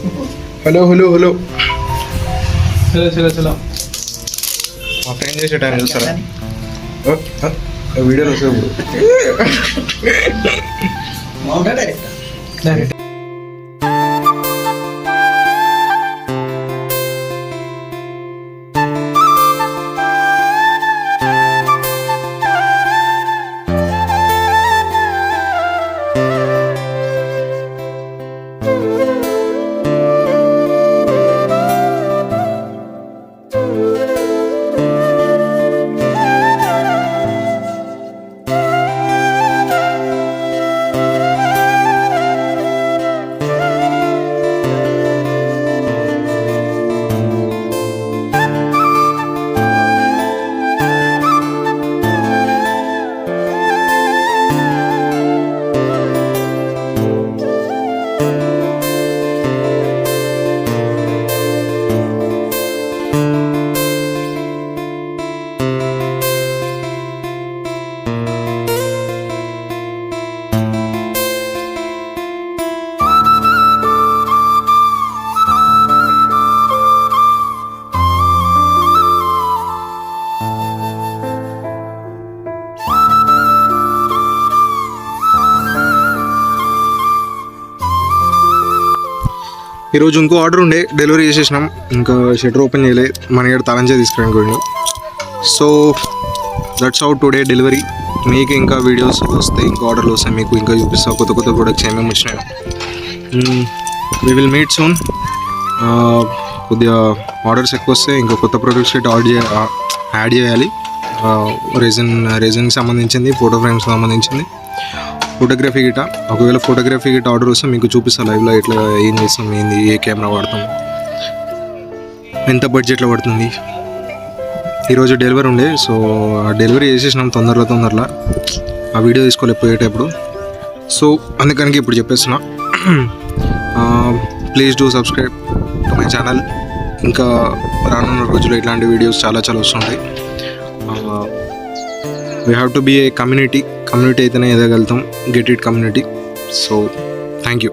Hello hello hello చలో చలో మా ఫ్రెండ్ చేసే టైం చూస్తారా వీడియోలో వస్తే ఇప్పుడు ఈరోజు ఇంకో ఆర్డర్ ఉండే డెలివరీ చేసేసినాం. ఇంకా షట్టర్ ఓపెన్ చేయలే, మన ఇక్కడ తాళంచే తీసుకురానుకోండి. So that's out today delivery. మీకు ఇంకా వీడియోస్ వస్తాయి, ఇంకా ఆర్డర్లు వస్తాయి, మీకు ఇంకా చూపిస్తాను కొత్త కొత్త ప్రొడక్ట్స్ ఏమేమి వచ్చినాయి. We will meet soon. కొద్దిగా ఆర్డర్స్ ఎక్కువ వస్తే ఇంకా కొత్త ప్రొడక్ట్స్ యాడ్ చేయాలి. రీజన్కి సంబంధించింది, ఫోటో ఫ్రేమ్స్కి సంబంధించింది, ఫోటోగ్రఫీ గిట. ఒకవేళ ఫోటోగ్రఫీ గిట ఆర్డర్ వస్తే మీకు చూపిస్తాను లైవ్లో ఎట్లా ఏం చేస్తాం, ఏంది, ఏ కెమెరా వాడతాం, ఎంత బడ్జెట్లో పడుతుంది. ఈరోజు డెలివరీ ఉండే, సో ఆ డెలివరీ చేసేసినాం తొందరలో. ఆ వీడియో తీసుకోలేకపోయేటప్పుడు, సో అందుకని ఇప్పుడు చెప్పేస్తున్నా. Please do subscribe to my channel. ఇంకా రానున్న రోజుల్లో ఇట్లాంటి వీడియోస్ చాలా వస్తుంటాయి. We have to be a community అయితేనే ఎదగలుగుతాం. Get it community. So thank you.